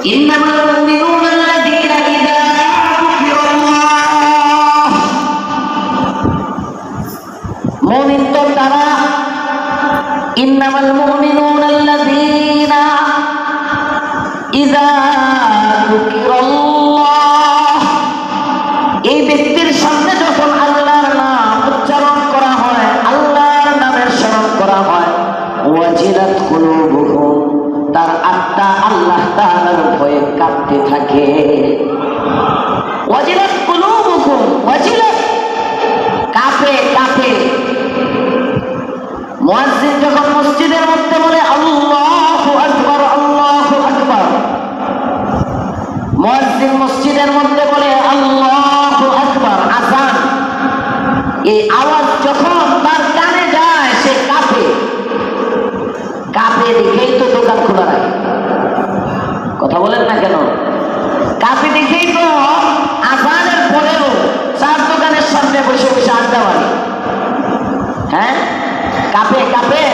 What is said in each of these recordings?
ইন্নামাল মুমিনুনা আল্লাযীনা ইযা যুকিরাল্লাহ, মুমিন তো তারা, ইন্নামাল মুমিনুনা আল্লাযীনা ইযা যুকিরাল্লাহ, এই ব্যক্তির সামনে যখন আল্লাহর নাম উচ্চারণ করা হয়, আল্লাহর নামের স্মরণ করা হয়, ওয়াজিলাত কুলুবুহুম, তার আত্মা আল্লাহ তাআলার ভয়ে কাঁপতে থাকে। ওয়াজিলাত কুলুবুহুম, ওয়াজিলাত, কাঁপে কাঁপে। মুয়াজ্জিন যখন মসজিদের মধ্যে বলে আল্লাহু আকবার, আল্লাহু আকবার, মুয়াজ্জিন মসজিদের মধ্যে বলে আল্লাহু আকবার, আযান, এই আওয়াজ যখন তার কানে যায় সে কাঁপে। কাঁপে দেখেই তো দোকান খোলা রাখে। কথা বলেন না কেন? কাঁপে দেখেই তো আযানের পরেও চার দোকানের সামনে বসে বসে আড্ডা মারে। হ্যাঁ, কাঁপে কাঁপে।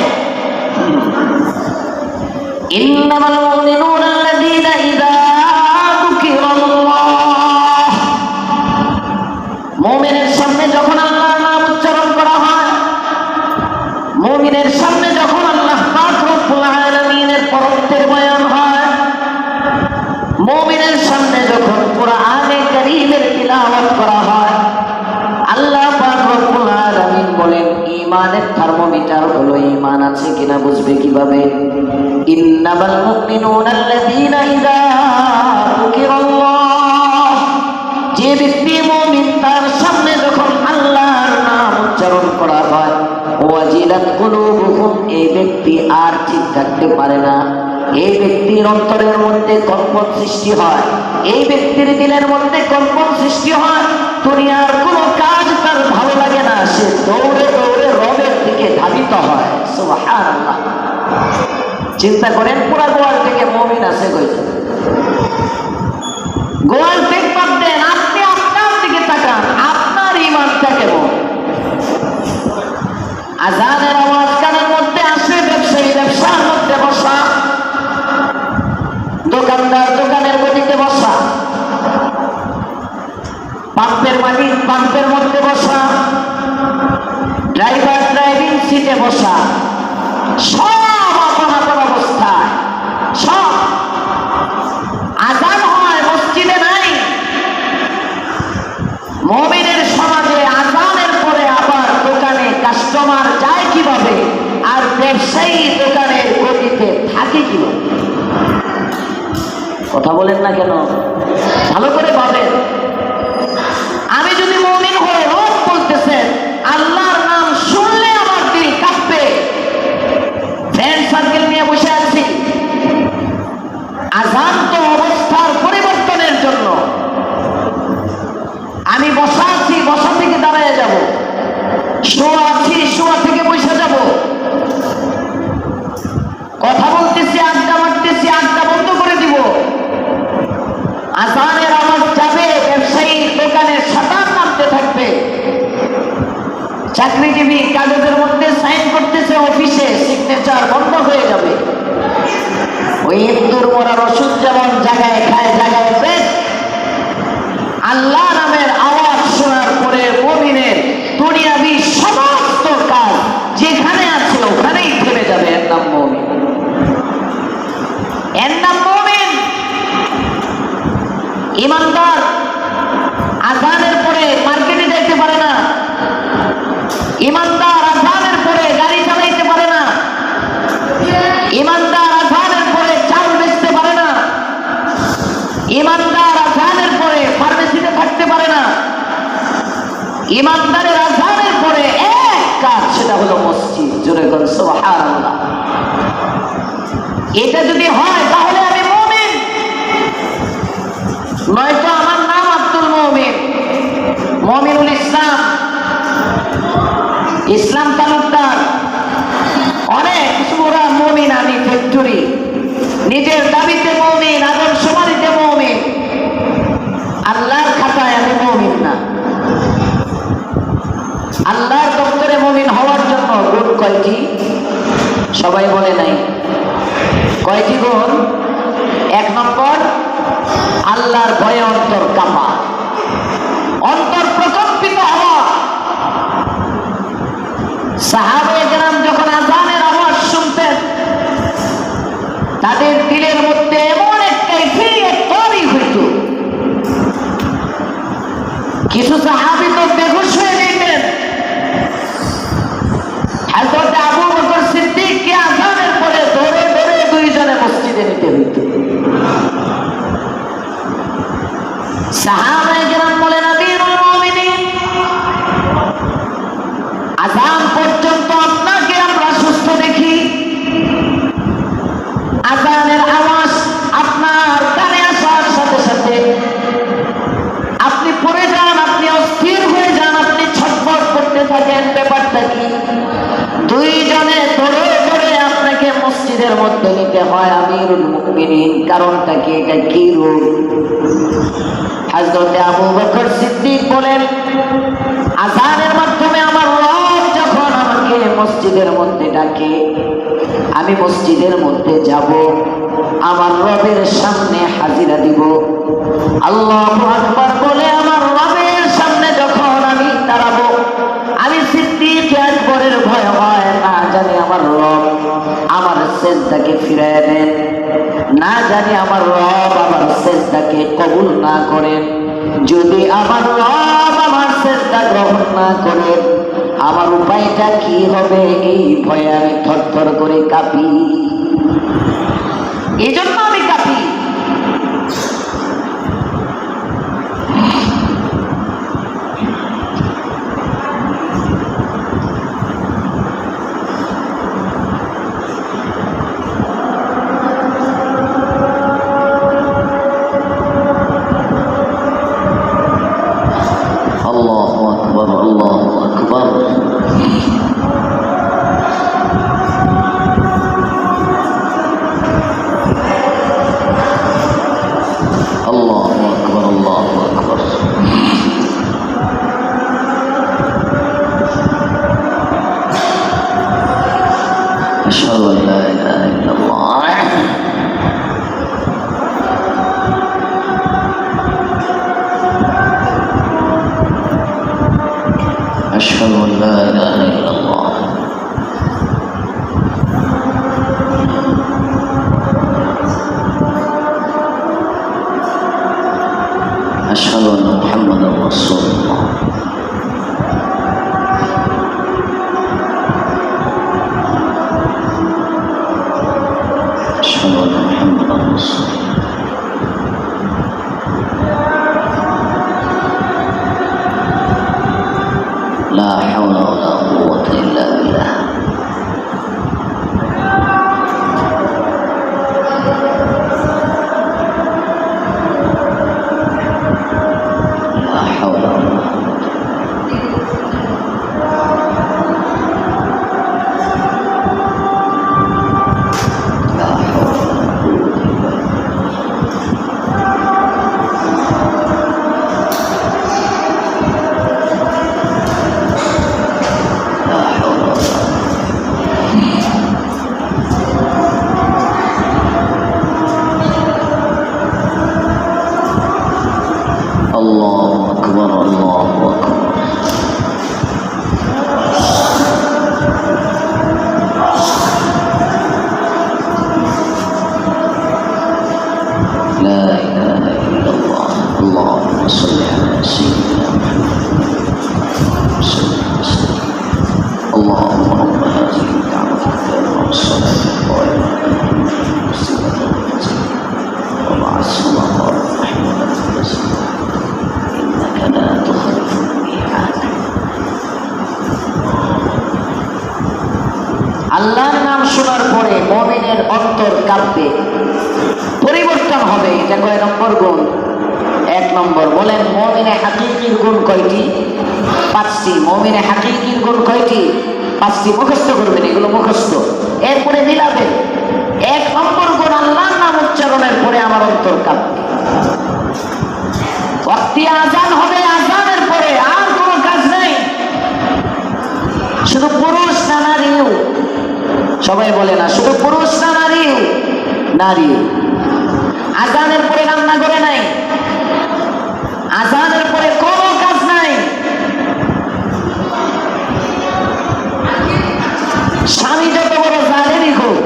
ইন্নামাল মুমিনুনা আল্লাযীনা ইযা যুকিরাল্লাহ, মুমিনের সামনে যখন আল্লাহর নাম উচ্চারণ করা হয়, মুমিনের সামনে যখন আল্লাহ পাক রব্বুল আলামিনের পরত্বের বয়ান হয়, মুমিনের সামনে যখন কুরআনে কারীমের তিলাওয়াত করা হয়, আল্লাহ পাক রব্বুল আলামিন বলেন ঈমানের থার্মোমিটার হলো ঈমান আছে কিনা বুঝবে কিভাবে? ইন্নামাল মুমিনুনা আল্লাযীনা ইযা যুকিরাল্লাহ, যে ব্যক্তি মুমিন তার সামনে যখন আল্লাহর নাম উচ্চারণ করা হয়, ওয়াজিলাত কুলুবুহুম, এই ব্যক্তি আর ঠিক থাকতে পারে না। এই ব্যক্তির অন্তরের মধ্যে কম্পন সৃষ্টি হয়, এই ব্যক্তির দিলের মধ্যে কম্পন সৃষ্টি হয়। দুনিয়ার কোনো কাজ তার ভালো লাগে না, সে দৌড়ে দৌড়ে রবের দিকে ধাবিত হয়। সুবহানাল্লাহ। চিন্তা করেন, পুরা গোয়াল থেকে মুমিন আছে কইছে। গোয়াল থেকে বাদ দেন, আপনি আপনার দিকে তাকান, আপনার ঈমানটা কেমন? আযানের আওয়াজ কানের মধ্যে আসে, ব্যবসায়ী ব্যবসার মধ্যে বসা, দোকানদার দোকানের গদিতে বসা, পাম্পের মালিক পাম্পের মধ্যে বসা, ড্রাইভার ড্রাইভিং সিটে বসা, সব আপন আপন অবস্থায়, সব। আযান হয়, মসজিদে নাই। মুমিনের সমাজে আযানের পরে আবার দোকানে কাস্টমার যায় কিভাবে, আর ব্যবসায়ী দোকানের গদিতে থাকে কিভাবে? কথা বলেন না কেন? ভালো করে ভাবেন। আমি যদি মুমিন হয়ে রব বলতেছেন, আল্লাহর নাম শুনলে আমার দিল কাঁপবে। ফ্রেন্ড সার্কেল নিয়ে বসে আছি, আযান তো অবস্থার পরিবর্তনের জন্য। আমি বসা আছি, বসা থেকে দাঁড়ায় যাব, শোয়া আছি, শোয়া থেকে বসে যাব, কথা বলতেছি, আড্ডা মারতেছি, আড্ডা বন্ধ করে দিব। আযানের আওয়াজ যাবে, ব্যবসায়ীর দোকানের শাটার নামতে থাকবে, চাকরিজীবী কাগজের মধ্যে সাইন করতেছে অফিসে, সিগনেচার বন্ধ হয়ে যাবে। ওই ইন্দুর মরার ওষুধ যেমন জায়গায় খায় জায়গায় পেট, আল্লাহ নামের আওয়াজ শোনার পরে মুমিনের দুনিয়াবি সমস্ত কাজ যেখানে আছে ওখানেই থেমে যাবে। এর নাম মুমিন, এর নাম মুমিন। ইমানদার আযানের পরে মার্কেটে যাইতে পারে না, ইমানদার আযানের পরে গাড়ি চালাইতে পারে না, ইমানদার আযানের পরে চাল বেচতে পারে না, ইমানদার আযানের পরে ফার্মেসিতে থাকতে পারে না। ইমানদারের আযানের পরে এক কাজ, সেটা হলো মসজিদ। জোরে বলেন সুবহানাল্লাহ। এটা যদি হয় তাহলে আমি মুমিন, নয়তো আমার নাম আব্দুল মুমিন, মুমিনুল ইসলাম, ইসলাম তালুকদার, অনেক সুরা মুমিন আমি ফ্যাক্টরি, নিজের দাবিতে মুমিন, আদমশুমারিতে মুমিন, আল্লাহর খাতায় আমি মুমিন না। আল্লাহর দপ্তরে মুমিন হওয়ার জন্য গুণ কয়টি? সবাই বলে নাই। কয়টি গুণ? 1 নম্বর আল্লাহর ভয়ে অন্তর কাঁপা, অন্তর প্রকম্পিত হওয়া। সাহাবায়ে কেরাম যখন আযানের আওয়াজ শুনতেন, তাদের দিলের মধ্যে এমন এক কাইফিয়ত তৈরি হইত, কিছু সাহাবী তো বেহুশ হয়ে যেতেন। হযরত আবু বকর সিদ্দিককে আযানের পরে ধরে ধরে দুইজনে মসজিদে নিতে হইত। সাহাবায়ে কেরাম বলেন, আমিরুল মুমিনিন, আযান পর্যন্ত আপনাকে আমরা সুস্থ দেখি, আযানের আওয়াজ আপনার কানে আসার সাথে সাথে আপনি পড়ে যান, আপনি অস্থির হয়ে যান, আপনি ছটফট করতে থাকেন। ব্যাপারটা কি? দুইজনে ধরে ধরে আপনাকে মসজিদের মধ্যে নিতে হয় আমিরুল মুমিনিন, কারণটা কি? এটা কি রোগ? হযরত আবু বকর সিদ্দিক বলেন, আযানের মাধ্যমে আমার রব যখন আমাকে মসজিদের মধ্যে ডাকে, আমি মসজিদের মধ্যে যাব, আমার রবের সামনে হাজিরা দিব। আল্লাহু আকবার বলে আমার রবের সামনে যখন আমি দাঁড়াবো, আমি সিদ্দিক আকবরের ভয় হয়, না জানি আমার রব আমার সেজদাকে ফিরিয়ে দেন, না জানি আমার রব আমার সেজদাকে কবুল না করেন। যদি আমার রব আমার সেজদা গ্রহণ না করেন, আমার উপায়টা কি হবে? এই ভয়ে আমি থরথর করে কাঁপি, এই জন্য আমি কাঁপি। আল্লাহু আকবার, আল্লাহু আকবার। আল্লাহু আকবার, আল্লাহু আকবার। আশহাদু আল্লা ইলাহা ইল্লাল্লাহ। أشهد أن لا إله إلا الله. أشهد أن محمدا رسول الله. أشهد أن محمدا رسول الله. لا حول ولا قوة إلا بالله. لا حول ولا قوة. لا حول ولا قوة إلا الله أكبر، الله أكبر. لا إله إلا الله. اللهم صل على سيدنا محمد وسلم. اللهم رب هذه الدعوة التامة والصلاة القائمة وبعث مقام محمد رسول إنك لا تخلف الميعاد. আল্লাহর নাম শোনার পরে মুমিনের অন্তর কাঁপবে, পরিবর্তন হবে। এটা কয় নম্বর গুণ? 1 নম্বর। বলেন, মুমিনে হাকিকির গুণ কয়টি? 5টি। মুমিনে হাকিকির গুণ কয়টি? 5টি। মুখস্থ করবেন, এগুলো মুখস্থ, এরপরে মিলাবেন। 1 নম্বর গুণ, আল্লাহর নাম উচ্চারণের পরে আমার অন্তর কাঁপবে। ওয়াক্তি আযান হবে, আযানের পরে আর কোনো কাজ নেই, শুধু পুরুষ না নারীও। সবাই বলে না, শুধু পুরুষ না নারীও? নারী। আজানের পরে রান্না করে নাই, আজানের পরে কোনো কাজ নাই। স্বামী যত বড় জালেমই হোক,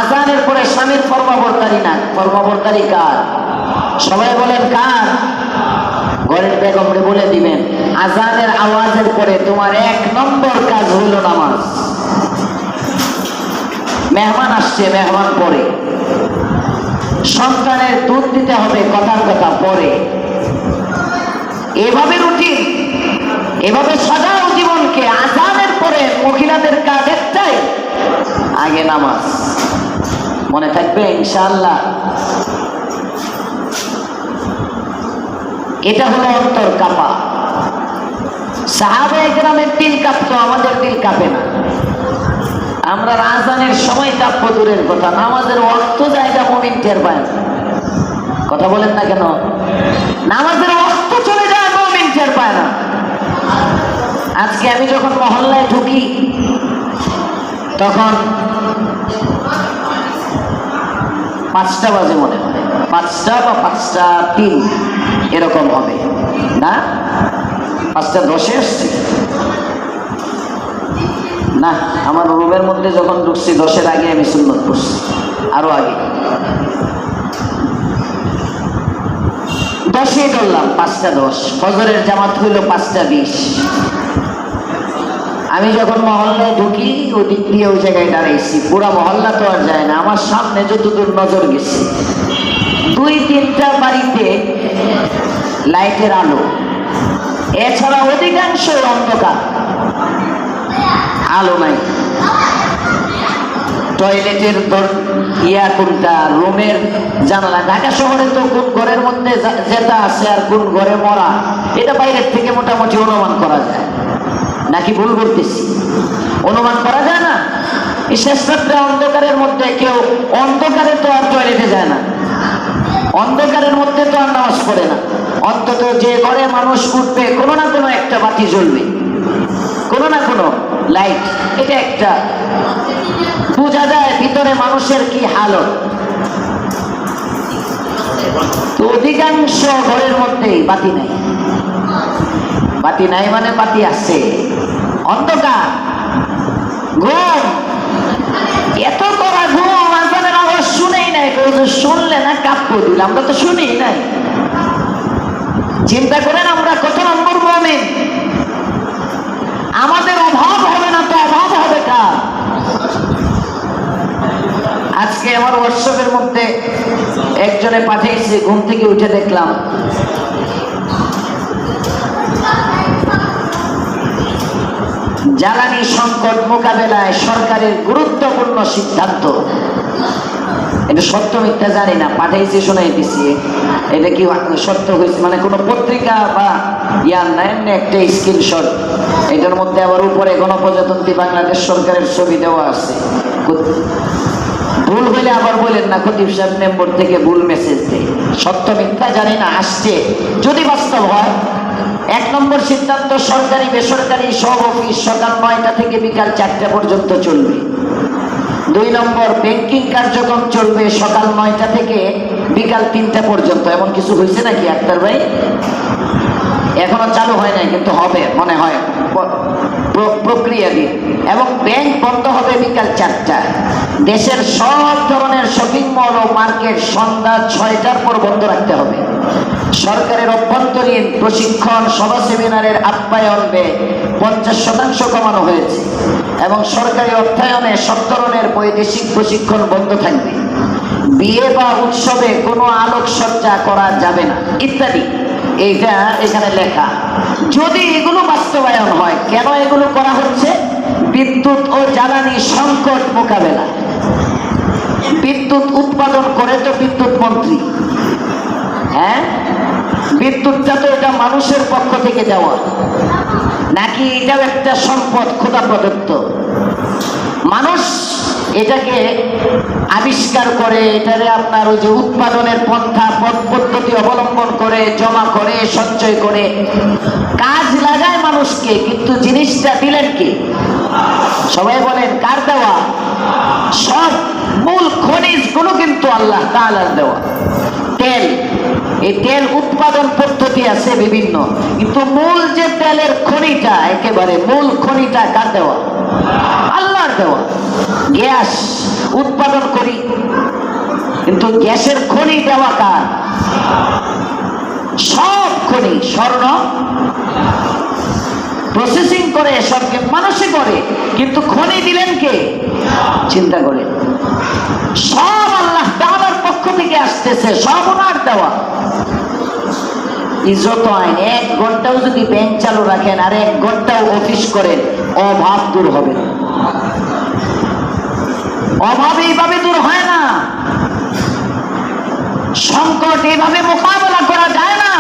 আজানের পরে স্বামীর ফরমাবরদারি না। ফরমাবরদারি কার? সবাই বলেন কার? ঘরের বেগমরে বলে দিবেন, আজানের আওয়াজের পরে তোমার 1 নম্বর কাজ হইল নামাজ। মেহমান আসছে, মেহমান পরে। সন্তানের দুধ দিতে হবে, কথার কথা পরে। এভাবে রুটিন, এভাবে সাজাও জীবনকে। আজানের পরে মহিলাদের কাজ একটাই, আগে নামাজ। মনে থাকবে ইনশাআল্লাহ। এটা হলো অন্তর কাঁপা। সাহাবায়ে কেরামের দিল কাঁপতো, আমাদের দিল কাঁপে না। আমরা আজানের সময় কাঁপবো দূরের কথা, নামাজের অর্থ জায়গা মুমিন টের পায় না। কথা বলেন না কেন? নামাজের অর্থ চলে যায়, মুমিন টের পায় না। আজকে আমি যখন মহল্লায় ঢুকি, তখন 5টা বাজে মনে হয়, 5টা বা 5:03 এরকম হবে না, 5:10 আসছে না। আমার রুমের মধ্যে যখন ঢুকছি 10-এর আগে আমি সুন্নত পড়ছি, আরো আগে 10-এ করলাম। 5:10 ফজরের জামাত হইল 5:20। আমি যখন মহল্লায় ঢুকি, ওদিক দিয়ে ওই জায়গায় দাঁড়াইছি। পুরা মহল্লা তো আর যায় না, আমার সামনে যতদূর নজর গেছে 2-3টা বাড়িতে লাইটের আলো, এছাড়া অধিকাংশ অন্ধকার, আলো নাই। টয়লেটের কোনটা, রুমের জানালা। ঢাকা শহরে তো কোন ঘরের মধ্যে যেটা আছে আর কোন ঘরে মরা, এটা বাইরের থেকে মোটামুটি অনুমান করা যায়। নাকি ভুল বলতেছি? অনুমান করা যায় না? এই শেষ রাত্রে অন্ধকারের মধ্যে কেউ, অন্ধকারে তো আর টয়লেটে যায় না, অন্ধকারের মধ্যে তো আর নামাজ পড়ে না। অন্তত যে ঘরে মানুষ উঠবে, কোনো না কোনো একটা বাতি জ্বলবে, কোনো না কোনো লাইট। এটা একটা বোঝা যায় ভিতরে মানুষের কি হালত। তো অধিকাংশ ঘরের মধ্যেই বাতি নাই। বাতি নাই মানে বাতি আছে, অন্ধকার, ঘুম। এত করা ঘুম, আজানের আওয়াজ শুনেই নাই। শুনলে না কাঁপবো দিল, আমরা তো শুনেই নাই। চিন্তা করেন আমরা কত নম্বর মুমিন। আমাদের অভাব হবে না তো অভাব হবে কার? আজকে আমার হোয়াটসঅ্যাপের মধ্যে একজনে পাঠিয়েছে, ঘুম থেকে উঠে দেখলাম জ্বালানি সংকট মোকাবেলায় সরকারের গুরুত্বপূর্ণ সিদ্ধান্ত। এটা সত্য মিথ্যা জানি না, পাঠাইছে শোনাই দিছি। এটা কি সত্য হয়েছে মানে কোনো পত্রিকা বা ইয়ার না, এমনি একটা স্ক্রিনশট। এটার মধ্যে আবার উপরে গণপ্রজাতন্ত্রী বাংলাদেশ সরকারের ছবি দেওয়া আছে। ভুল হইলে আবার বলেন না, খতিব সাহেব মেম্বর থেকে ভুল মেসেজ দেয়। সত্য মিথ্যা জানি না, আসছে। যদি বাস্তব হয়, 1 নম্বর সিদ্ধান্ত, সরকারি বেসরকারি সব অফিস সকাল 9টা থেকে বিকাল 4টা পর্যন্ত চলবে। 2 নম্বর, ব্যাংকিং কার্যক্রম চলবে সকাল 9টা থেকে বিকাল 3টা পর্যন্ত। এমন কিছু হয়েছে নাকি আক্তার ভাই? এখনো চালু হয় নাই, কিন্তু হবে মনে হয় প্রক্রিয়াধীন। এবং ব্যাংক বন্ধ হবে বিকাল 4টা। দেশের সব ধরনের শপিং মল ও মার্কেট সন্ধ্যা 6টার পর বন্ধ রাখতে হবে। সরকারের অভ্যন্তরীণ প্রশিক্ষণ সভা সেমিনারের আপ্যায়ন ব্যয় 50% কমানো হয়েছে এবং সরকারি অর্থায়নে সব ধরনের বৈদেশিক প্রশিক্ষণ বন্ধ থাকবে। বিয়ে বা উৎসবে কোনো আলোকসজ্জা করা যাবে না ইত্যাদি। এইটা এখানে লেখা। যদি এগুলো বাস্তবায়ন হয়, কেন এগুলো করা হচ্ছে? বিদ্যুৎ ও জ্বালানি সংকট মোকাবেলা। বিদ্যুৎ উৎপাদন করে তো বিদ্যুৎ মন্ত্রী, হ্যাঁ? বিদ্যুৎটা তো এটা মানুষের পক্ষ থেকে দেওয়া, নাকি এটাও একটা সম্পদ খোদা প্রদত্ত? মানুষ এটাকে আবিষ্কার করে, এটারে আপনার ওই যে উৎপাদনের পন্থা পদ্ধতি অবলম্বন করে, জমা করে, সঞ্চয় করে কাজ লাগায় মানুষকে, কিন্তু জিনিসটা দিলেন কি? সবাই বলেন কার দেওয়া? সব মূল খনিজগুলো কিন্তু আল্লাহ তাআলার দেওয়া। তেল, এই তেল উৎপাদন পদ্ধতি আছে বিভিন্ন, কিন্তু মূল যে তেলের খনিটা, একেবারে মূল খনিটা কার দেওয়া? আল্লাহর দেওয়া। গ্যাস উৎপাদন করি, কিন্তু গ্যাসের খনি দেওয়া কার? সব খনি, স্বর্ণ প্রসেসিং করে সব মানুষই করে, কিন্তু খনি দিলেন কে? চিন্তা করে। সব আল্লাহ তাআলার পক্ষ থেকে আসতেছে, সব ওনার দেওয়া। ইজ্জত আইন, 1 ঘন্টাও যদি ব্যাংক চালু রাখেন আর 1 ঘন্টাও অফিস করেন, অভাব দূর হবে না। অভাব এইভাবে দূর হয় না, সংকট এইভাবে মোকাবেলা করা যায় না।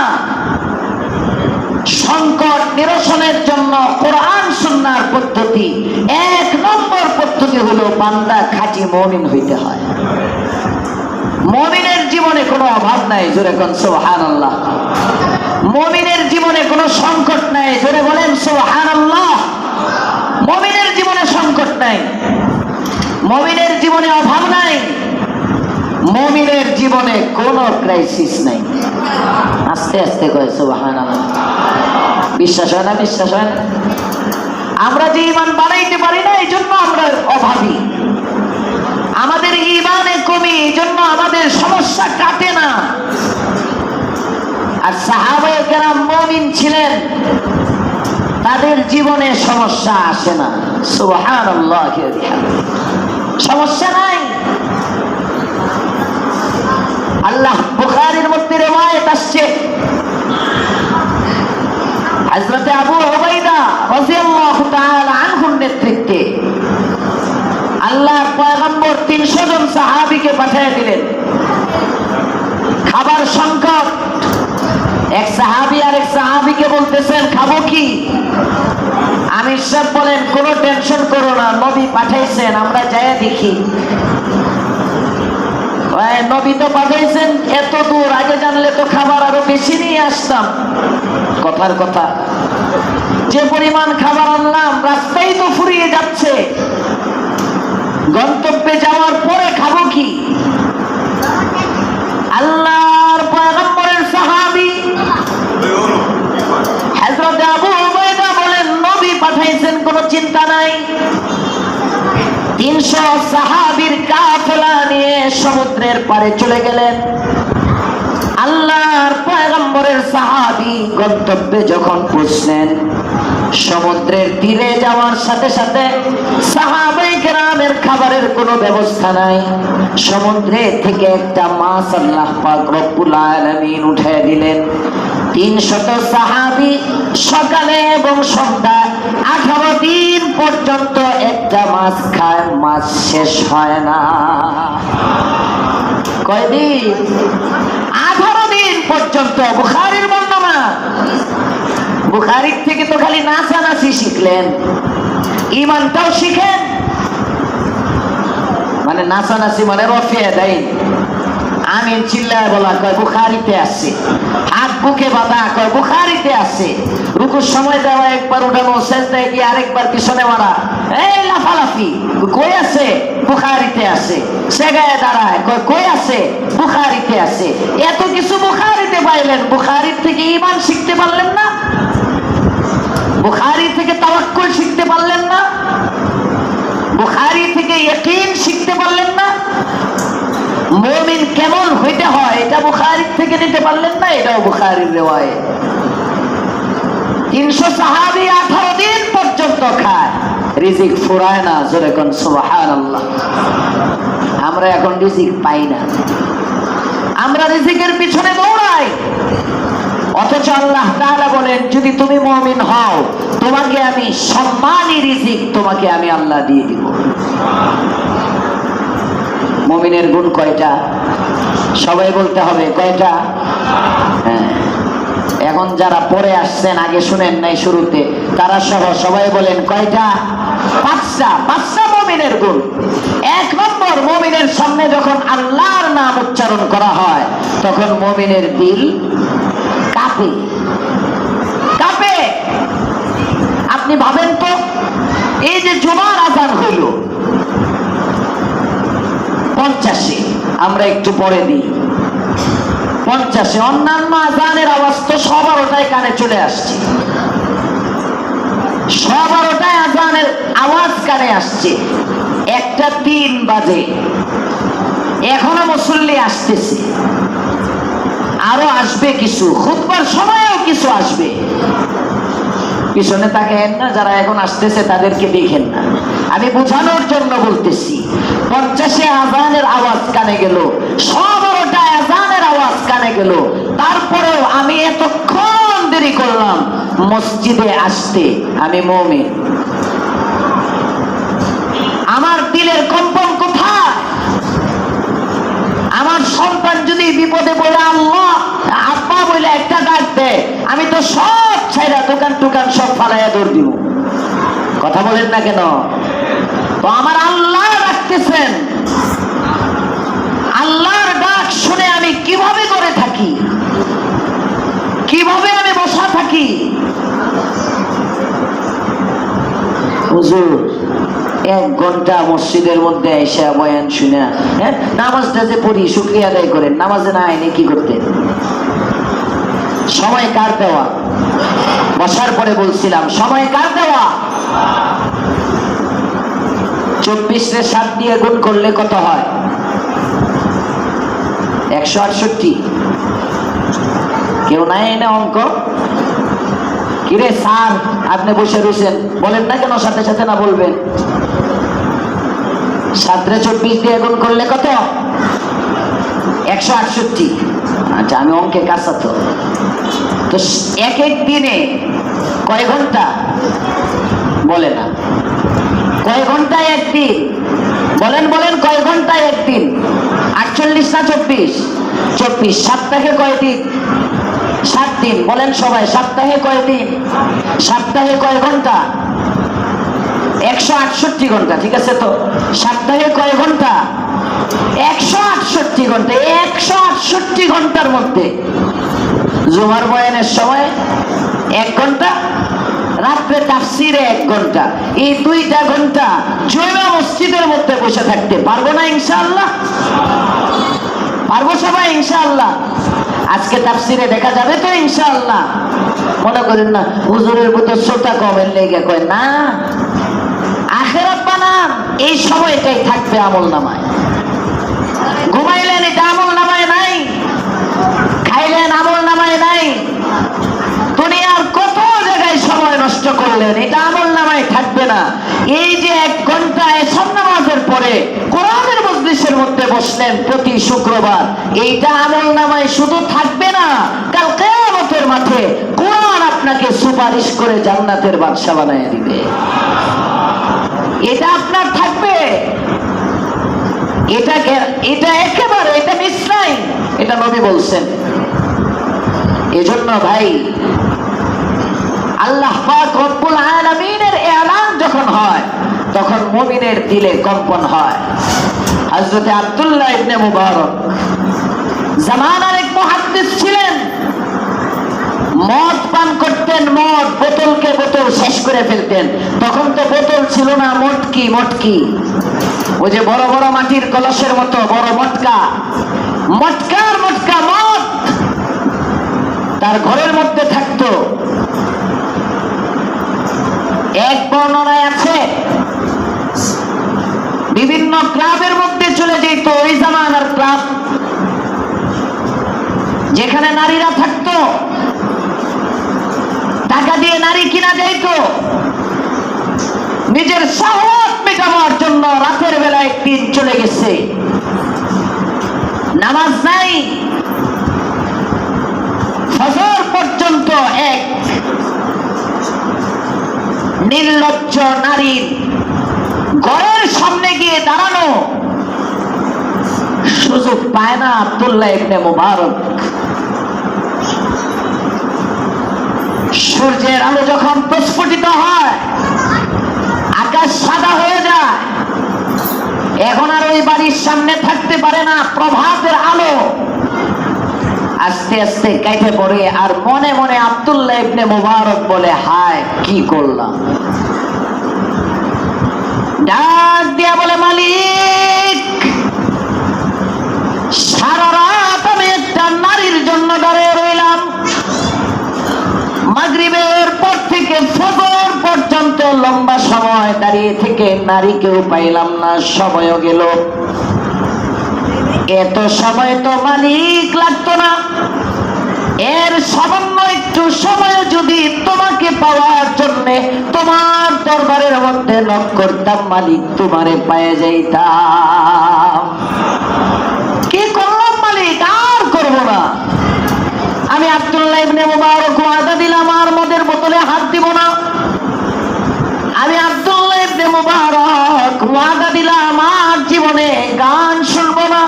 সংকট নিরসনের জন্য কোরআন সুন্নাহর পদ্ধতি, 1 নম্বর পদ্ধতি হলো বান্দা খাঁটি মুমিন হইতে হয়। মুমিনের জীবনে কোনো অভাব নাই, জোরে কোন সুবহানাল্লাহ। মুমিনের জীবনে কোনো সংকট নাই, জোরে বলেন সুবহানাল্লাহ। মুমিনের জীবনে সংকট নাই, মুমিনের জীবনে অভাব নাই, মুমিনের জীবনে কোনো ক্রাইসিস নাই। আস্তে আস্তে কয় সুবহানাল্লাহ। বিশ্বাস হয় না? বিশ্বাস হয় না? আমরা যে ঈমান বানাইতে পারি না, এই জন্য আমরা অভাবী। আমাদের ঈমানে কমি, এই জন্য আমাদের সমস্যা কাটে না। আর সাহাবায়ে কেরাম মুমিন ছিলেন, তাদের জীবনে সমস্যা আসে না। সুবহানাল্লাহ, সমস্যা নাই। আল্লাহ বুখারীর মধ্যে রওয়ায়াত আসছে, হযরত আবু উবাইদা রাদিয়াল্লাহু তাআলা আনহুর নেতৃত্বে আল্লাহর পয়গম্বর 300 জন সাহাবীকে পাঠিয়ে দিলেন। খাবার সংকট। এক সাহাবী আরেক সাহাবীকে বলতেছেন, খাবো কি? আমির সাহেব বলেন, কোনো টেনশন করো না, নবী পাঠাইছেন, আমরা যাইয়া দেখি। নবী তো পাঠাইছেন এত দূর, আগে জানলে তো খাবার আরো বেশি নিয়ে আসতাম। কথার কথা, যে পরিমাণ খাবার আনলাম রাস্তায় তো ফুরিয়ে যাচ্ছে, গন্তব্যে যাওয়ার পরে খাবো কি? আল্লাহর পয়গম্বরের সাহাবী হযরত আবু উবাইদা বলেন, নবী পাঠাইছেন, কোনো চিন্তা নাই। 300 সাহাবীর কাফেলা নিয়ে সমুদ্রের পারে চলে গেলেন। আল্লাহর পয়গম্বরের সাহাবী গন্তব্যে যখন পৌঁছলেন, সমুদ্রের তীরে যাওয়ার সাথে সাথে সাহাবায়ে কেরামের খাবারের কোনো ব্যবস্থা নাই। সমুদ্রে থেকে একটা মাছ আল্লাহ পাক রব্বুল আলামিন উঠিয়ে দিলেন। 300 সাহাবী সকালে এবং সন্ধ্যায় 18 দিন পর্যন্ত একটা মাছ খায়, মাছ শেষ হয় না। কয়দিন? 18 দিন পর্যন্ত। বুখারীর বর্ণনা। বুখারীর থেকে তো খালি নাচানাচি শিখলেন, ঈমানটাও শিখেন। মানে নাচানাচি মানে রফিয়া দেয়, আমিন চিল্লায় বলা, কয় বুখারীতে আছে। হাত বুকে বাঁধা, কয় বুখারীতে আছে। রুকুর সময় দেওয়া, একবার উঠানো, সেজদায় গিয়ে আরেকবার পিছনে মারা, এই লাফালাফি, কই আছে? বুখারীতে আছে। সেগায় দাঁড়ায়, কয় কই আছে? বুখারীতে আছে। এত কিছু বুখারীতে পাইলেন, বুখারীর থেকে ঈমান শিখতে পারলেন না? বুখারী থেকে তাওয়াক্কুল শিখতে পারলেন না? বুখারী থেকে ইয়াকিন শিখতে পারলেন না? মুমিন কেমন হইতে হয় এটা বুখারী থেকে নিতে পারলেন না? এটাও বুখারীর রিওয়ায়াত। 300 সাহাবী 18 দিন পর্যন্ত খায়, রিজিক ফুরায় না। জোরে কোন সুবহানাল্লাহ। আমরা এখন রিজিক পাই না, আমরা রিজিকের পিছনে দৌড়াই। অথচ আল্লাহ তাআলা বলেন, যদি তুমি মুমিন হও, তোমাকে আমি সম্মানী রিজিক, তোমাকে আমি আল্লাহ দিয়ে দিব। মুমিনের গুণ কয়টা? সবাই বলতে হবে কয়টা? হ্যাঁ, এখন যারা পরে আসছেন, আগে শুনেন নাই শুরুতে, তারা সহ সবাই বলেন কয়টা? 5টা। 5টা মুমিনের গুণ। 1 নম্বর, মুমিনের সামনে যখন আল্লাহর নাম উচ্চারণ করা হয়, তখন মুমিনের দিল কাঁপে। কাঁপে। আপনি ভাবেন তো, এই যে জুমার আযান হইল 50-এ, আমরা একটু পরে দিই 50-এ। অন্যান্য আজানের আওয়াজ তো সবার ওটাই কানে চলে আসছে, সবার ওটাই আজানের আওয়াজ কানে আসছে। 1টা 3 বাজে, এখনো মুসল্লি আসতেছে, আরো আসবে কিছু, খুতবার সময়ও কিছু আসবে। পিছনে তাকায়েন না, যারা এখন আসতেছে তাদেরকে দেখেন না, আমি বোঝানোর জন্য বলতেছি। 50-এ আজানের আওয়াজ কানে গেল, সবরটা আজানের আওয়াজ কানে গেল, তারপরেও আমি এতক্ষণ দেরি করলাম মসজিদে আসতে। আমি মুমিন, আমার দিলের কম্পন কোথায়? আমার সন্তান যদি বিপদে পড়ে আল্লাহ আব্বা বলে একটা ডাক দেয়, আমি তো সব ছাইরা দোকান টোকান সব ফালাইয়া দৌড় দিব। কথা বলেন না কেন? তো আমার আল্লাহ রাখতেছেন, আল্লাহর ডাক শুনে আমি কিভাবে করে থাকি, কিভাবে আমি বসা থাকি। হুজুর 1 ঘন্টা মসজিদের মধ্যে এসে বয়ান শুনে, হ্যাঁ নামাজটা যে পড়ি শুকরিয়া আদায় করেন, নামাজে না আইনে কি করতে? সময় কার দেওয়া? বসার পরে বলছিলাম সময় কার দেওয়া? 24-এ 7 দিয়ে গুণ করলে কত হয়? 168। কেউ নাই না অঙ্ক? কিরে স্যার আপনি বসে রয়েছেন, বলেন না কেন? সাথে সাথে না বলবেন। 7-রে 24 দিয়ে গুণ করলে কত? 168। আচ্ছা আমি অঙ্কে কাঁচা তো। তো এক দিনে কয় ঘন্টা? বলে না। কয় ঘন্টায় একদিন? বলেন বলেন, কয় ঘন্টায় একদিন? 48 না 24? 24। সপ্তাহে কয় দিন? 7 দিন। বলেন সবাই, সপ্তাহে কয় দিন? সপ্তাহে কয় ঘন্টা? 168 ঘন্টা। ঠিক আছে তো? সপ্তাহে কয় ঘন্টা? 168 ঘন্টা। 168 ঘন্টার মধ্যে জুমার বয়ানের সময় 1 ঘন্টা, রাত্রে তাফসিরে 1 ঘন্টা, এই 2টা ঘন্টা জুমা মসজিদের মধ্যে বসে থাকতে পারবো না ইনশাআল্লাহ? পারবো সবাই ইনশাআল্লাহ? আজকে তাফসিরে দেখা যাবে তো ইনশাআল্লাহ? মনে করেন না হুজুরের মতো শ্রোতা কমের লেগে কয় না, আখিরাত বানান এই সময়টাই থাকবে আমল নামায়। ঘুমাইলেন এটা আমল নামায় নাই, খাইলেন আমল নামায় নাই, দুনিয়ার কত জায়গায় সময় নষ্ট করলেন এটা আমল নামায় থাকবে না। এই যে 1 ঘন্টা এশার নামাজের পরে কোরআনের মজলিসের মধ্যে বসলেন প্রতি শুক্রবার, এইটা আমল নামায় শুধু থাকবে না, কাল কিয়ামতের মাঠে কোরআন আপনাকে সুপারিশ করে জান্নাতের বাদশা বানায় দিবে। এটা আপনার থাকবে, এটা একেবারে এটা মিস নাই, এটা নবী বলছেন। এজন্য ভাই আল্লাহ পাক রব্বুল আলামিনের এলান যখন হয় তখন মুমিনের দিলে কম্পন হয়। হযরত আব্দুল্লাহ ইবনে মুবারক জামানার এক মুহাদ্দিস ছিলেন, মদ পান করতেন, মদ বোতলকে বোতল শেষ করে ফেলতেন। তখন তো বোতল ছিল না, মটকি, মটকি ওই যে বড় বড় মাটির কলসের মতো বড় মটকা, মটকার মটকা মদ তার ঘরের মধ্যে থাকতো। এক বর্ণনায় আছে বিভিন্ন ক্লাবের মধ্যে চলে যেত, ওই জামানার ক্লাব যেখানে নারীরা থাকতো, টাকা দিয়ে নারী কিনা যাইত। নিজের শাহওয়াত মেটাবার জন্য রাতের বেলা একদিন চলে গেছে, নামাজ নাই, ফজর পর্যন্ত এক নির্লজ্জ নারীর ঘরের সামনে গিয়ে দাঁড়ানো সুযোগ পায় না আব্দুল্লাহ ইবনে মুবারক। সূর্যের আলো যখন প্রস্ফুটিত হয়, আকাশ সাদা হয়ে যায়, এখন আর ওই বাড়ির সামনে থাকতে পারে না। প্রভাতের আলো আস্তে আস্তে কাইটে পড়ে, আর মনে মনে আব্দুল্লাহ ইবনে মুবারক বলে, হায় কি করলাম। ডাক দিয়া বলে, মালিক সময় দাঁড়িয়ে থেকে নারীকেও পাইলাম না, সময়ও গেল। এত সময় তো মালিক লাগতো না, এর সামান্য একটু সময় যদি তোমাকে পাওয়ার জন্য তোমার দরবারের মধ্যে নক করতাম, মালিক তোমারে পায়ে যাইতাম। কি করলাম মালিক? আর করব না। আমি আব্দুল্লাহ ইবনে মুবারক ওয়াদা দিলাম আর মদের বোতলে হাত দিব না। আমি আব্দুল্লাহ ইবনে মুবারক ওয়াদা দিলাম আর জীবনে গান শুনবো না।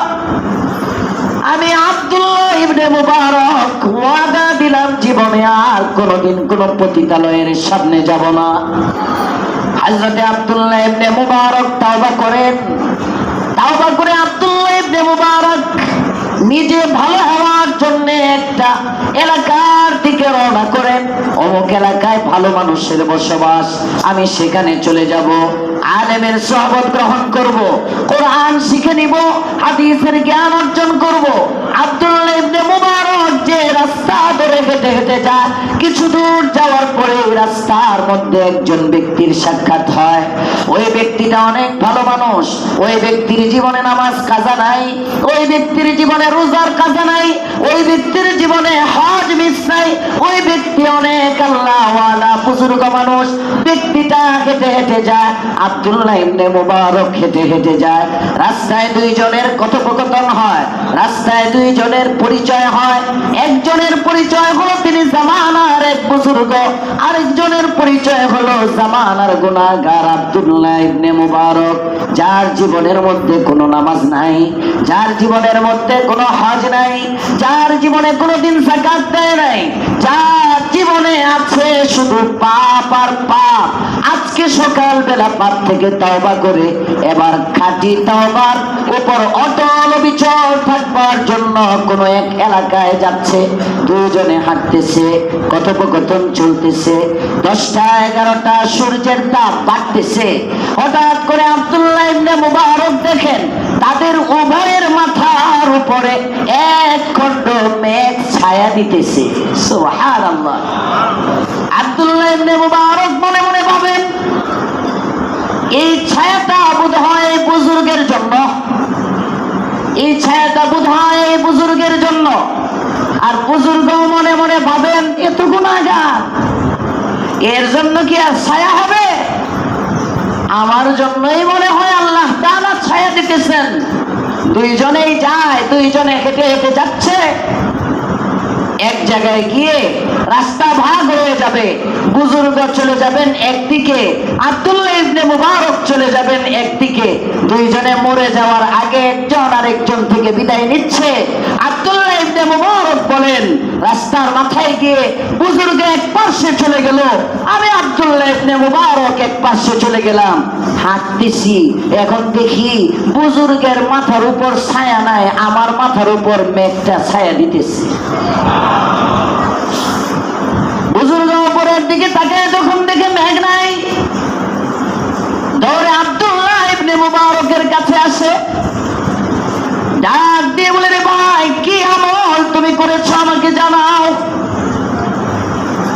আমি আব্দুল্লাহ ইবনে মুবারক ওয়াদা দিলাম জীবনে আর কোনোদিন কোনো পতিতালয়ের সামনে যাব না। হযরতে আব্দুল্লাহ ইবনে মুবারক তওবা করেন। তওবা করে আব্দুল্লাহ ইবনে মুবারক নিজে ভালো হওয়ার জন্য একটা এলাকার দিকে রওনা করেন। অমুক এলাকায় ভালো মানুষের বসবাস, আমি সেখানে চলে যাব, আলেমের সোহবত গ্রহণ করব, কোরআন শিখে নিব, হাদিসের জ্ঞান অর্জন করব। আব্দুল্লাহ ইবনে মুবারক যে রাস্তা ধরে হেঁটে হেঁটে যায়, কিছু দূর যাওয়ার পরে ওই রাস্তার মধ্যে একজন ব্যক্তির সাক্ষাৎ হয়। ওই ব্যক্তিটা অনেক ভালো মানুষ, ওই ব্যক্তির জীবনে নামাজ কাজা নাই, ওই ব্যক্তির জীবনে রোজার কাজা নাই, ওই ব্যক্তির জীবনে হজ মিস নাই, ওই ব্যক্তি অনেক আল্লাহওয়ালা বুজুর্গ মানুষ। ব্যক্তিটা হেঁটে হেঁটে যায়, আব্দুল্লাহ ইবনে মুবারক হেঁটে হেঁটে যায়। রাস্তায় দুইজনের কথোপকথন হয়, রাস্তায় দুইজনের পরিচয় হয়। একজনের পরিচয় হলো তিনি জামানার এক বুজুর্গ, আরেকজনের পরিচয় হলো জামানার গুনাহগার আব্দুল্লাহ ইবনে মুবারক, যার জীবনের মধ্যে কোনো নামাজ নাই, যার জীবনের মধ্যে কোনো হজ নাই, যার জীবনে কোনোদিন যাকাত দেয় নাই, যার জীবনে আছে শুধু পাপ আর পাপ। আজকে সকাল বেলা পাপ থেকে তওবা করে এবার খাঁটি তওবার উপর অটল অবিচল থাকবার জন্য কোনো এক এলাকায় যাচ্ছে। দুজনে হাঁটতেছে, কথোপকথন চলতেছে। 10টা 11টা সূর্যের তাপ বাড়তেছে। হঠাৎ করে আব্দুল্লাহ ইবনে মুবারক দেখেন তাদের উভয়ের মাথার উপরে এক খণ্ড মেঘ ছায়া দিতেছে। সুবহানাল্লাহ। আব্দুল্লাহ ইবনে মুবারক মনে মনে ভাবেন, এই ছায়াটা বোধহয় এই বুজুর্গের জন্য, এই ছায়াটা বোধহয় এই বুজুর্গের জন্য। আর বুজুর্গ মনে মনে ভাবেন, এত গুনাহগার, এর জন্য কি আর ছায়া হবে? আমার জন্যই মনে হয় আল্লাহ তাআলা ছায়া দিতেছেন। দুইজনেই যায়, দুইজনে হেঁটে হেঁটে যাচ্ছে। এক জায়গায় গিয়ে রাস্তা ভাগ হয়ে যাবে, বুজুর্গ চলে যাবেন একদিকে, আব্দুল্লাহ ইবনে মুবারক চলে যাবেন একদিকে। দুইজনে মরে যাওয়ার আগে একজন আরেকজন থেকে বিদায় নিচ্ছে। আব্দুল্লাহ ইবনে মুবারক বলেন, রাস্তার মাথায় গিয়ে বুজুর্গ এক পাশে চলে গেল, আমি আব্দুল্লাহ ইবনে মুবারক এক পাশে চলে গেলাম। হাঁটতেছি, এখন দেখি বুজুর্গের মাথার উপর ছায়া নাই, আমার মাথার উপর মেঘটা ছায়া দিতেছে। বুজুর্গ উপরের দিকে তাকায় যখন দেখে মেঘ নাই, দৌড়ে আব্দুল্লাহ ইবনে মুবারকের কাছে আসে, ডাক দিয়ে বলে, রে ভাই, কি আমল তুমি করেছো আমাকে জানাও।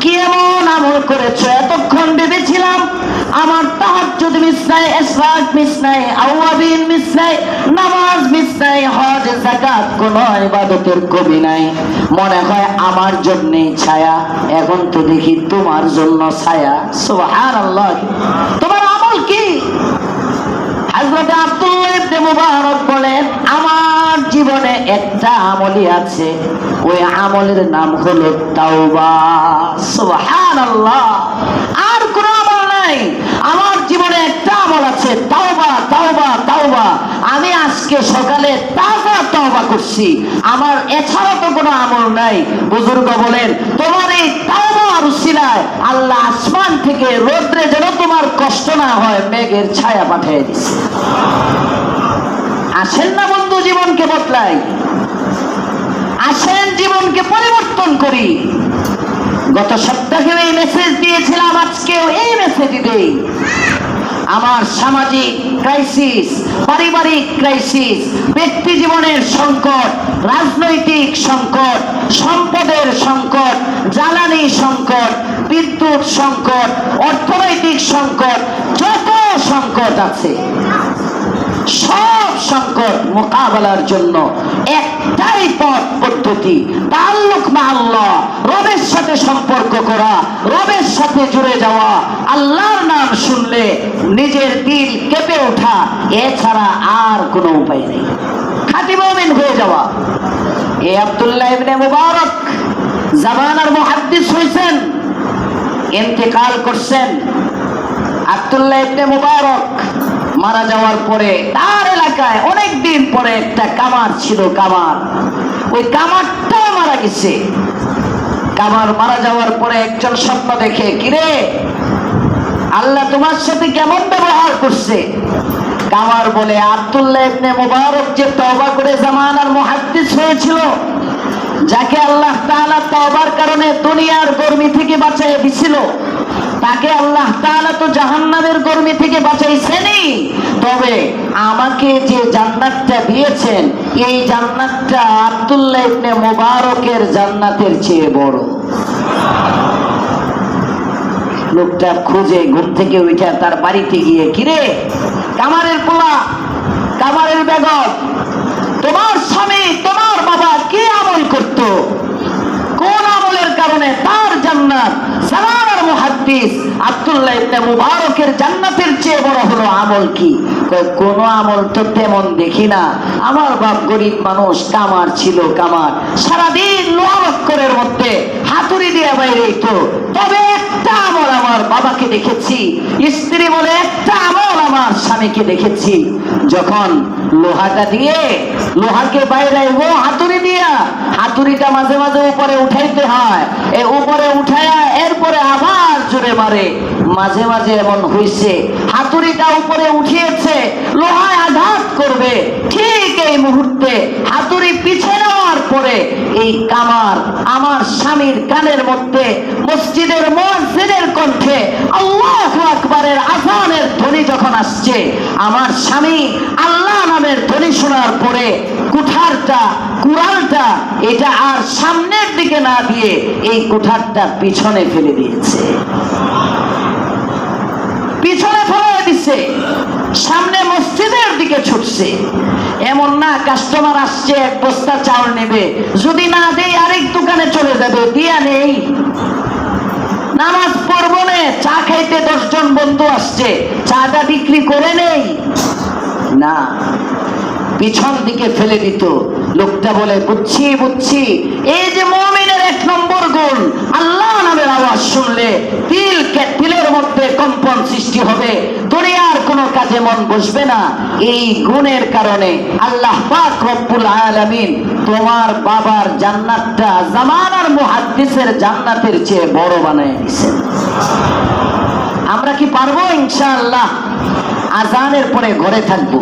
কি এমন আমল করেছো? এতক্ষণ ভেবেছিলাম আমার তাহাজ্জুদ মিস নাই, ইশরাক মিস নাই, আওয়াবিন মিস নাই, নামাজ মিস নাই, হজ যাকাত কোন ইবাদতের কমি নাই। মনে হয় আমার জন্যই ছায়া, এখন তো দেখি তোমার জন্য ছায়া। সুবহানাল্লাহ। তোমার আমল কি? হযরত আব্দুল্লাহ ইবনে মুবারক বলেন, আমার জীবনে একটা আমলই আছে, ওই আমলের নাম হলো তাওবা। সুবহানাল্লাহ। আর কোনো আমল নাই, আমার জীবনে একটা আমল আছে, তাওবা, তাওবা, তাওবা। আমি আজকে সকালে তাজা তাওবা করছি, আমার এছাড়া তো কোনো আমল নাই। বুজুর্গ বলেন, তোমার এই তাওবার উসিলায় আল্লাহ আসমান থেকে রোদ্রে যেন তোমার কষ্ট না হয় মেঘের ছায়া পাঠিয়ে দিচ্ছে। আসেন না বন্ধু, জীবনকে বদলাই, আসেন জীবনকে পরিবর্তন করি। গত সপ্তাহেও এই মেসেজ দিয়েছিলাম, আজকেও এই মেসেজ দেই। আমার সামাজিক ক্রাইসিস, পারিবারিক ক্রাইসিস, ব্যক্তি জীবনের সংকট, রাজনৈতিক সংকট, সম্পদের সংকট, জ্বালানি সংকট, সংকট, বিদ্যুৎ সংকট, অর্থনৈতিক সংকট, যত সংকট আছে সব সংকট মোকাবেলার জন্য একটাই পথ পদ্ধতি, তাআল্লুক মা আল্লাহ, রবের সাথে সম্পর্ক করা, রবের সাথে জুড়ে যাওয়া, আল্লাহর নাম শুনলে নিজের দিল কেঁপে ওঠা, এছাড়া আর কোনো উপায় নেই, খাঁটি মুমিন হয়ে যাওয়া। এ আব্দুল্লাহ ইবনে মুবারক জামানার মুহাদ্দিস হয়েছেন, ইন্তেকাল করছেন। আব্দুল্লাহ ইবনে মুবারক মারা যাওয়ার পরে তার এলাকায় অনেক দিন পরে একটা কামার ছিল, কামার, ওই কামারটাও মারা গেছে। কামার মারা যাওয়ার পরে একজন স্বপ্ন দেখে, কিরে আল্লাহ তোমার সাথে কেমন ব্যবহার করছে? কামার বলে, আব্দুল্লাহ ইবনে মুবারক যে তওবা করে জামানার মুহাদ্দিস হয়েছিল, যাকে আল্লাহ তাআলা তওবার কারণে দুনিয়ার গরমি থেকে বাঁচিয়ে দিছিল, তাকে আল্লাহ তাআলা তো জাহান্নামের গরমি থেকে বাঁচাইছেনই, তবে আমাকে যে জান্নাতটা দিয়েছেন, এই জান্নাতটা আব্দুল্লাহ ইবনে মুবারকের জান্নাতের চেয়ে বড়। লোকটা খুঁজে ঘুম থেকে উঠে তার বাড়িতে গিয়ে, কিরে কামারের পোলা, কামারের বেগম, তোমার স্বামী তোমার বাবা কি আমল করত, কোন আমলের কারণে তার জান্নাত জামানার মুহাদ্দিস আব্দুল্লাহ ইবনে মুবারকের জান্নাতের চেয়ে বড় হলো? আমল কি? কোন আমল তো তেমন দেখি না, আমার বাপ গরিব মানুষ, কামার ছিল, কামার সারাদিন লোহা লক্করের মধ্যে হাতুড়ি দিয়ে বাইরে তো, তবে একটা আমল আমার বাবাকে দেখেছি, স্ত্রী বলে একটা আমল আমার স্বামীকে দেখেছি, যখন লোহাটা দিয়ে লোহাকে বাইরে হাতুড়ি দিয়া, হাতুড়িটা মাঝে মাঝে উপরে উঠাইতে হয়, এই উপরে উঠায়া এরপরে আবার জোরে মারে, মাঝে মাঝে এমন হইছে হাতুড়িটা উপরে উঠিয়েছে, লোহায় আঘাত করবে, ঠিক এই মুহূর্তে হাতুড়ি পিছিয়ে নেওয়ার পরে এই কামার আমার স্বামীর কানের মধ্যে মসজিদের মুয়াজ্জিনের কণ্ঠে আল্লাহু আকবারের আযানের ধ্বনি যখন আসছে, আমার স্বামী আল্লাহ নামের ধ্বনি শোনার পরে কুঠারটা, কুড়ালটা এটা আর সামনের দিকে না দিয়ে এই কুঠারটা পিছনে ফেলে দিয়েছে, পিছনে ফেলে দিছে, সামনে মসজিদের দিকে ছুটছে। এমন না কাস্টমার আসছে এক বস্তা চাউল নেবে, যদি না দেই আরেক দোকানে চলে যাবে, দিয়া নেই, নামাজ পড়বো না, চা খাইতে 10 জন বন্ধু আসছে, চাটা বিক্রি করে নেই, না, পিছন দিকে ফেলে দিত। লোকটা বলে, বুঝছি বুঝছি, এই যে মুমিনের 1 নম্বর গুণ, আল্লাহ নামের আওয়াজ শুনলে দিলের মধ্যে কম্পন সৃষ্টি হবে, দুনিয়ার কোনো কাজে মন বসবে না। এই গুণের কারণে আল্লাহ পাক রব্বুল আলামিন তোমার বাবার জান্নাতটা জামানার মুহাদ্দিসের জান্নাতের চেয়ে বড় বানায় দিয়েছেন। আমরা কি পারবো? ইনশাআল্লাহ আজানের পরে ঘরে থাকবো।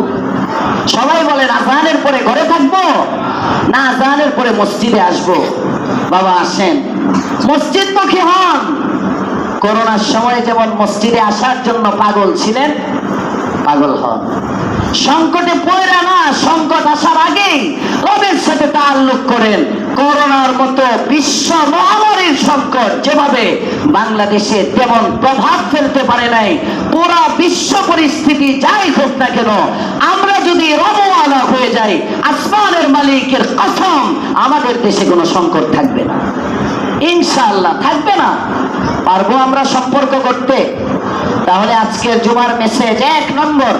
সবাই বলেন, আজানের পরে ঘরে থাকবো না আজানের পরে মসজিদে আসবো? বাবা আসেন, মসজিদমুখী হন। করোনার সময় যেমন মসজিদে আসার জন্য পাগল ছিলেন, পাগল হন। সংকটে পড়ে না, সংকট আসার আগেই রবের সাথে তাআল্লুক করেন। করোনার মতো বিশ্ব মহামারীর সংকট যেভাবে বাংলাদেশে তেমন প্রভাব ফেলতে পারে নাই, পুরা বিশ্ব পরিস্থিতি যাই হোক না কেন, আমরা যদি রবওয়ালা হয়ে যাই, আসমানের মালিকের কসম, আমাদের দেশে কোনো সংকট থাকবে না, ইনশাআল্লাহ থাকবে না। পারবো আমরা সম্পর্ক করতে? তাহলে আজকের জুমার মেসেজ 1 নম্বর,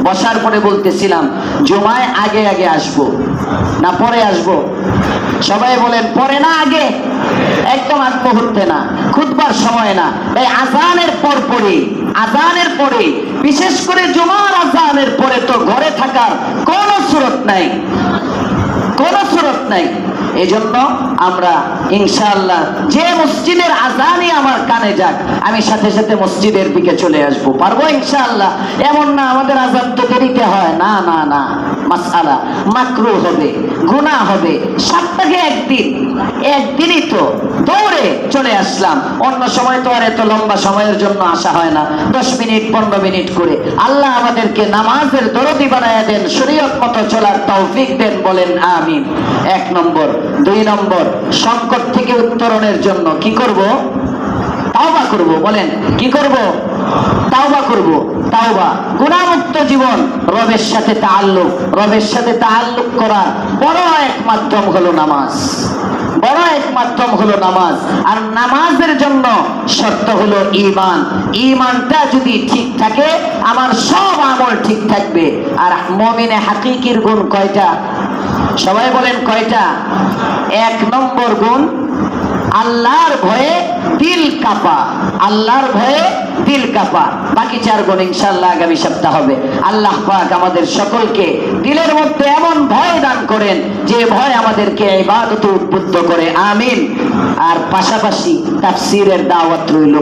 বসার পরে বলতেছিলাম, জুমায় আগে আগে আসবো না পরে আসবো? সবাই বলেন পরে না আগে, একদম আগ মুহূর্তে না, খুতবার সময় না, এই আজানের পর পরে, আজানের পরে, বিশেষ করে জুমার আজানের পরে তো ঘরে থাকার কোনো সুরত নাই, কোনো সুরত নাই। এজন্য আমরা ইনশাআল্লাহ যে মসজিদের আজানই আমার কানে যাক, আমি সাথে সাথে মসজিদের দিকে চলে আসবো। পারবো ইনশাআল্লাহ? এমন না আমাদের আজান তো দেরিতে হয়, না না না, মাসআলা, মাকরু হবে, গুনাহ হবে, সপ্তাহে একদিনই তো দৌড়ে চলে আসলাম। অন্য সময় তো আর এত লম্বা সময়ের জন্য আসা হয় না, 10 মিনিট 15 মিনিট করে। আল্লাহ আমাদেরকে নামাজের দরদি বানায়া দেন, শরীয়ত মতো চলার তৌফিক দেন, বলেন আমিন। 1 নম্বর। 2 নম্বর, সংকট থেকে উত্তরণের জন্য কি করব? তাওবা করব। বলেন কি করব? তাওবা করব। তাওবা, গুনাহমুক্ত জীবন, রবের সাথে তাআল্লুক করার বড় এক মাধ্যম হলো নামাজ। বড় এক মাধ্যম হলো নামাজ। আর নামাজের জন্য শর্ত হলো ঈমান। ঈমানটা যদি ঠিক থাকে আমার সব আমল ঠিক থাকবে। আর মুমিনে হাকিকির গুণ কয়টা? সবাই বলেন কয়টা? 1 নম্বর গুণ, আল্লাহর ভয়ে দিল কাঁপা। আল্লাহর ভয়ে দিল কাঁপা। বাকি 4 গুণ ইনশাআল্লাহ আগামী সপ্তাহ হবে। আল্লাহ পাক আমাদের সকলকে দিলের মধ্যে এমন ভয় দান করেন যে ভয় আমাদেরকে ইবাদতে উদ্বুদ্ধ করে, আমিন। আর পাশাপাশি তাফসীরের দাওয়াত রইল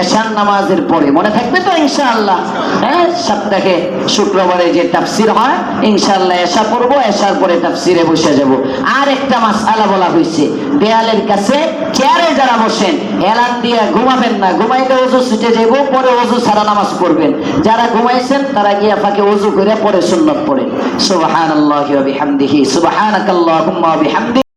এশার নামাজের পরে, মনে থাকবে তো ইনশাআল্লাহ? হ্যাঁ, সপ্তাহে শুক্রবারে যে তাফসীর হয় ইনশাআল্লাহ এশা পড়ব, এশার পরে তাফসীরে বসে যাব। আর একটা মাসআলা বলা হয়েছে, দেয়ালের কাছে চেয়ারে যারা বসেন এলান দিয়ে ঘুমাবেন না। ঘুমাইলে ওযু ছুটে যাইব, পরে ওযু ছাড়া নামাজ পড়বেন। যারা ঘুমাইছেন তারা গিয়া ফাঁকে ওযু করে পরে সুন্নাত পড়েন। সুবহানাল্লাহি ওয়া বিহামদিহি, সুবহানাকাল্লাহুম্মা ওয়া বিহামদিক।